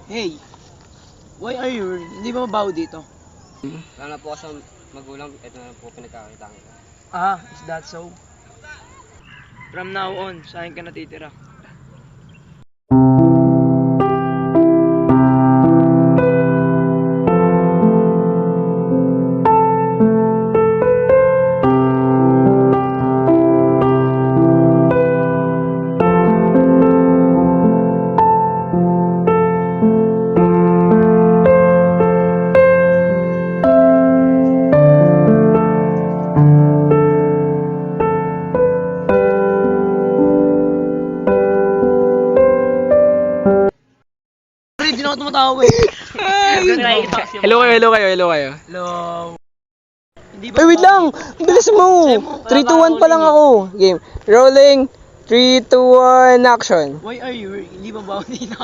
Hey, why are you? Hindi ba mabaho dito? Wala na po ako sa magulang, ito na po pinagkakitaan ko. Ah, is that so? From now on, saan ka natitira? Hindi na ako tumatawa eh. Hello kayo. Hello. Hindi ba Ay, wait lang! Bilis mo! 3, 2, 1 pa lang ako. Game. Rolling. 3, 2, 1, action. Why are you? Hindi ba mabaho dito?